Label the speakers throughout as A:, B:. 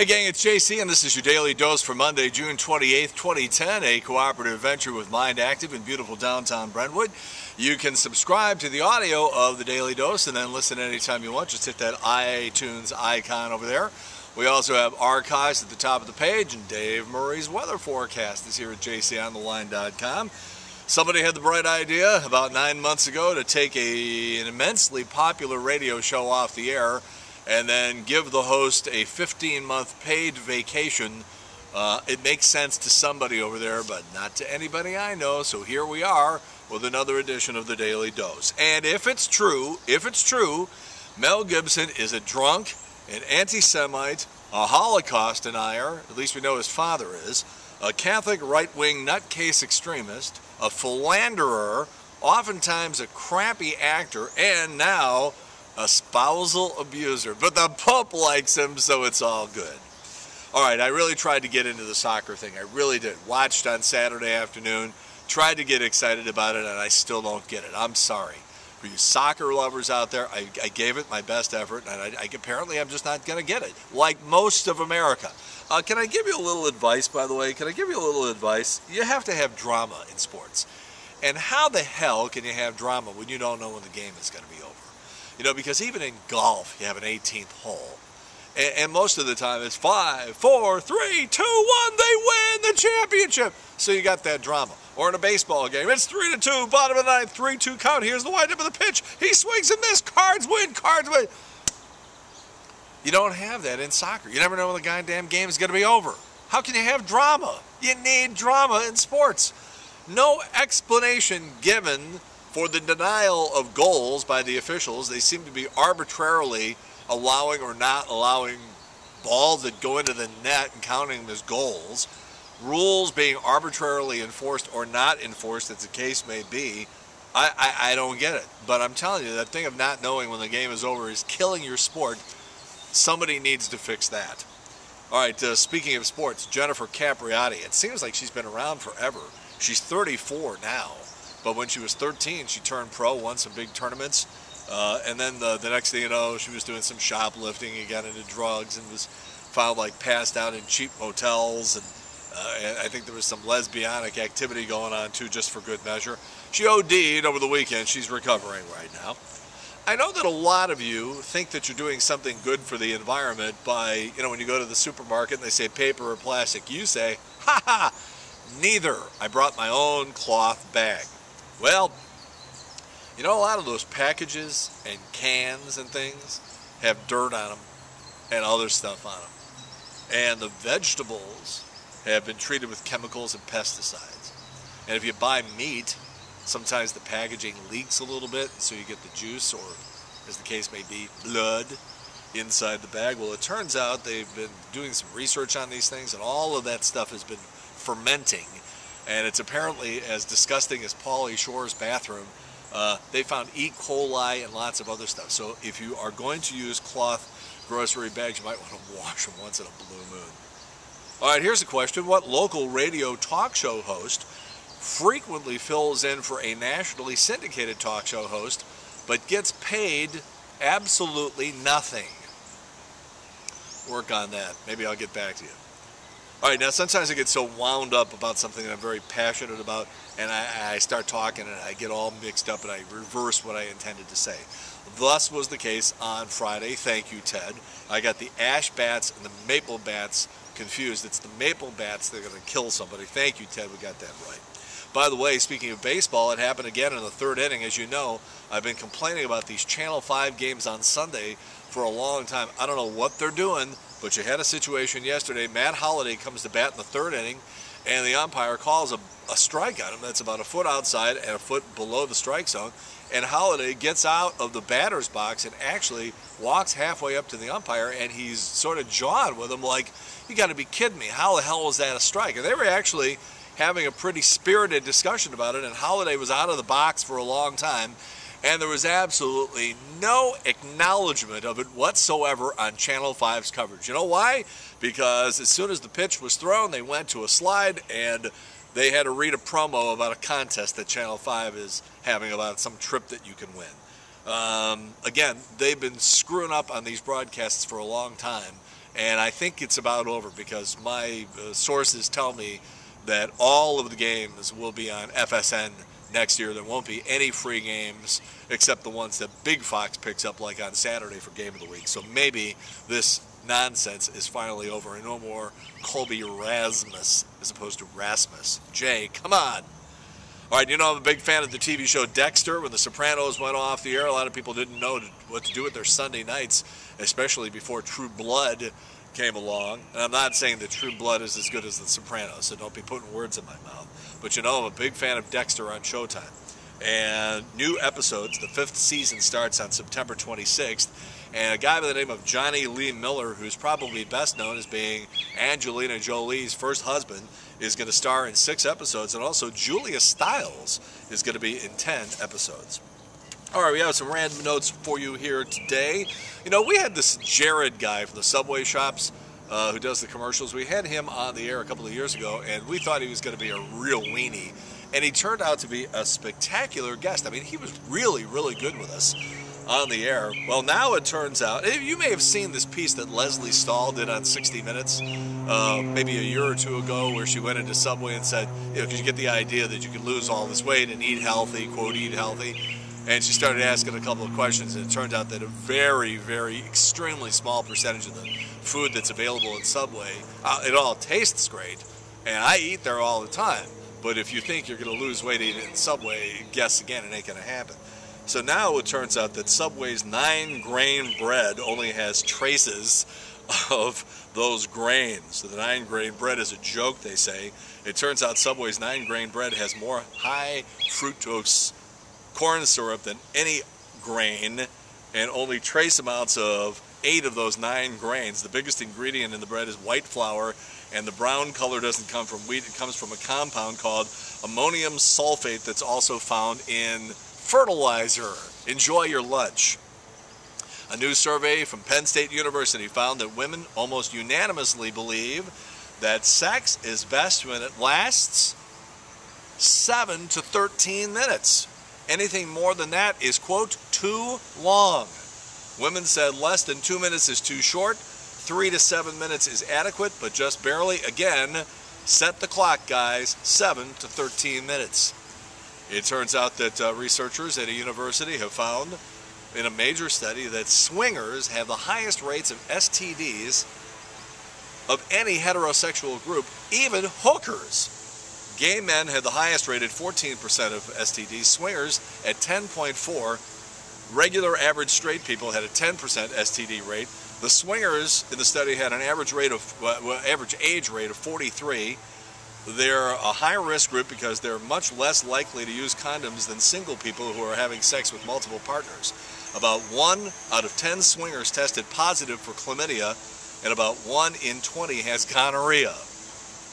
A: Hey gang, it's JC and this is your Daily Dose for Monday, June 28th, 2010, a cooperative venture with Mind Active in beautiful downtown Brentwood. You can subscribe to the audio of the Daily Dose and then listen anytime you want. Just hit that iTunes icon over there. We also have archives at the top of the page, and Dave Murray's weather forecast is here at jc'sdailydose.com. Somebody had the bright idea about 9 months ago to take an immensely popular radio show off the air and then give the host a 15-month paid vacation. It makes sense to somebody over there, but not to anybody I know. So here we are with another edition of the Daily Dose. And if it's true, Mel Gibson is a drunk, an anti-Semite, a Holocaust denier, at least we know his father is, a Catholic right-wing nutcase extremist, a philanderer, oftentimes a crappy actor, and now a spousal abuser. But the Pope likes him, so it's all good. All right, I really tried to get into the soccer thing. I really did. Watched on Saturday afternoon, tried to get excited about it, and I still don't get it. I'm sorry. For you soccer lovers out there, I gave it my best effort, and apparently I'm just not going to get it, like most of America. Can I give you a little advice, by the way? Can I give you a little advice? You have to have drama in sports. And how the hell can you have drama when you don't know when the game is going to be over? You know, because even in golf, you have an 18th hole. And most of the time it's 5, 4, 3, 2, 1, they win the championship. So you got that drama. Or in a baseball game, it's 3-2, bottom of the ninth, 3-2 count. Here's the windup of the pitch. He swings and misses. Cards win, cards win. You don't have that in soccer. You never know when the goddamn game is going to be over. How can you have drama? You need drama in sports. No explanation given for the denial of goals by the officials. They seem to be arbitrarily allowing or not allowing balls that go into the net and counting them as goals. Rules being arbitrarily enforced or not enforced, as the case may be. I don't get it. But I'm telling you, that thing of not knowing when the game is over is killing your sport. Somebody needs to fix that. All right, speaking of sports, Jennifer Capriati. It seems like she's been around forever. She's 34 now. But when she was 13, she turned pro, won some big tournaments. And then the next thing you know, she was doing some shoplifting and got into drugs and was found like passed out in cheap motels. And I think there was some lesbianic activity going on too, just for good measure. She OD'd over the weekend. She's recovering right now. I know that a lot of you think that you're doing something good for the environment by, you know, when you go to the supermarket and they say paper or plastic, you say, ha ha, neither. I brought my own cloth bag. Well, you know, a lot of those packages and cans and things have dirt on them and other stuff on them. And the vegetables have been treated with chemicals and pesticides. And if you buy meat, sometimes the packaging leaks a little bit, and so you get the juice, or as the case may be, blood inside the bag. Well, it turns out they've been doing some research on these things, and all of that stuff has been fermenting. And it's apparently as disgusting as Pauly Shore's bathroom. They found E. coli and lots of other stuff. So if you are going to use cloth grocery bags, you might want to wash them once in a blue moon. All right, here's a question. What local radio talk show host frequently fills in for a nationally syndicated talk show host but gets paid absolutely nothing? Work on that. Maybe I'll get back to you. All right, now sometimes I get so wound up about something that I'm very passionate about, and I start talking and I get all mixed up and I reverse what I intended to say. Thus was the case on Friday. Thank you, Ted. I got the ash bats and the maple bats confused. It's the maple bats that are going to kill somebody. Thank you, Ted. We got that right. By the way, speaking of baseball, it happened again in the third inning. As you know, I've been complaining about these Channel 5 games on Sunday for a long time. I don't know what they're doing, but you had a situation yesterday. Matt Holliday comes to bat in the third inning, and the umpire calls a strike on him that's about a foot outside and a foot below the strike zone. And Holliday gets out of the batter's box and actually walks halfway up to the umpire, and he's sort of jawing with him like, you got to be kidding me. How the hell was that a strike? And they were actually having a pretty spirited discussion about it, and Holliday was out of the box for a long time, and there was absolutely no acknowledgement of it whatsoever on Channel 5's coverage. You know why? Because as soon as the pitch was thrown, they went to a slide, and they had to read a promo about a contest that Channel 5 is having about some trip that you can win. Again, they've been screwing up on these broadcasts for a long time, And I think it's about over because my sources tell me that all of the games will be on FSN next year. There won't be any free games except the ones that Big Fox picks up, like on Saturday for Game of the Week. So maybe this nonsense is finally over and no more Colby Rasmus as opposed to Rasmus. Jay, come on. All right, you know I'm a big fan of the TV show Dexter. When The Sopranos went off the air, a lot of people didn't know what to do with their Sunday nights, especially before True Blood came along. And I'm not saying that True Blood is as good as The Sopranos, so don't be putting words in my mouth. But you know I'm a big fan of Dexter on Showtime. And new episodes, the 5th season starts on September 26th. And a guy by the name of Johnny Lee Miller, who's probably best known as being Angelina Jolie's first husband, is going to star in 6 episodes. And also Julia Stiles is going to be in 10 episodes. All right, we have some random notes for you here today. You know, we had this Jared guy from the Subway shops who does the commercials. We had him on the air a couple of years ago, and we thought he was going to be a real weenie. And he turned out to be a spectacular guest. I mean, he was really, really good with us on the air. Well, now it turns out, you may have seen this piece that Leslie Stahl did on 60 Minutes maybe a year or two ago, where she went into Subway and said, you know, because you get the idea that you can lose all this weight and eat healthy, quote, eat healthy. And she started asking a couple of questions, and it turned out that a very, very extremely small percentage of the food that's available in Subway, it all tastes great, and I eat there all the time. But if you think you're going to lose weight eating in Subway, guess again, it ain't going to happen. So now it turns out that Subway's 9-grain bread only has traces of those grains. So the 9-grain bread is a joke, they say. It turns out Subway's 9-grain bread has more high fructose corn syrup than any grain, and only trace amounts of 8 of those 9 grains. The biggest ingredient in the bread is white flour, and the brown color doesn't come from wheat. It comes from a compound called ammonium sulfate that's also found in fertilizer. Enjoy your lunch. A new survey from Penn State University found that women almost unanimously believe that sex is best when it lasts 7 to 13 minutes. Anything more than that is, quote, too long. Women said less than 2 minutes is too short. 3 to 7 minutes is adequate, but just barely. Again, set the clock, guys. 7 to 13 minutes. It turns out that researchers at a university have found in a major study that swingers have the highest rates of STDs of any heterosexual group, even hookers. Gay men had the highest rate at 14% of STDs, swingers at 10.4%. Regular average straight people had a 10% STD rate. The swingers in the study had an average age rate of 43. They're a high-risk group because they're much less likely to use condoms than single people who are having sex with multiple partners. About 1 out of 10 swingers tested positive for chlamydia, and about 1 in 20 has gonorrhea.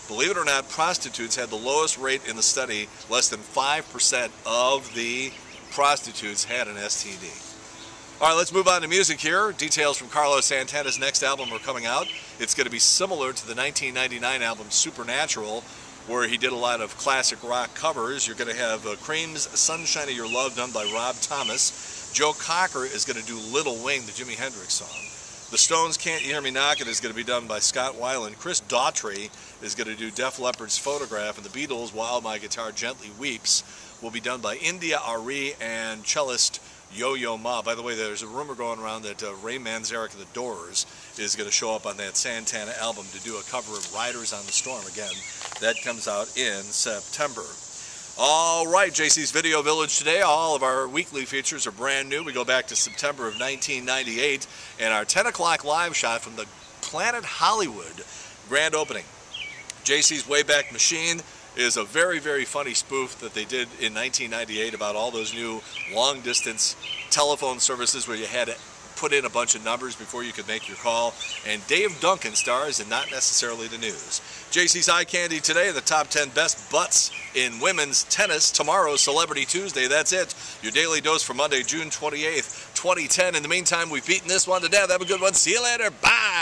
A: Believe it or not, prostitutes had the lowest rate in the study. Less than 5% of the prostitutes had an STD. All right, let's move on to music here. Details from Carlos Santana's next album are coming out. It's going to be similar to the 1999 album Supernatural, where he did a lot of classic rock covers. You're going to have Cream's Sunshine of Your Love done by Rob Thomas. Joe Cocker is going to do Little Wing, the Jimi Hendrix song. The Stones' Can't You Hear Me Knockin' is going to be done by Scott Weiland. Chris Daughtry is going to do Def Leppard's Photograph, and the Beatles' While My Guitar Gently Weeps will be done by India Ari and cellist Yo-Yo Ma. By the way, there's a rumor going around that Ray Manzarek of the Doors is going to show up on that Santana album to do a cover of Riders on the Storm. Again, that comes out in September. All right, JC's Video Village today. All of our weekly features are brand new. We go back to September of 1998, and our 10 o'clock live shot from the Planet Hollywood grand opening. JC's Wayback Machine is a very, very funny spoof that they did in 1998 about all those new long-distance telephone services where you had to put in a bunch of numbers before you could make your call. And Dave Duncan stars in Not Necessarily the News. JC's Eye Candy today, the top 10 best butts in women's tennis. Tomorrow, Celebrity Tuesday. That's it. Your daily dose for Monday, June 28th, 2010. In the meantime, we've beaten this one to death. Have a good one. See you later. Bye.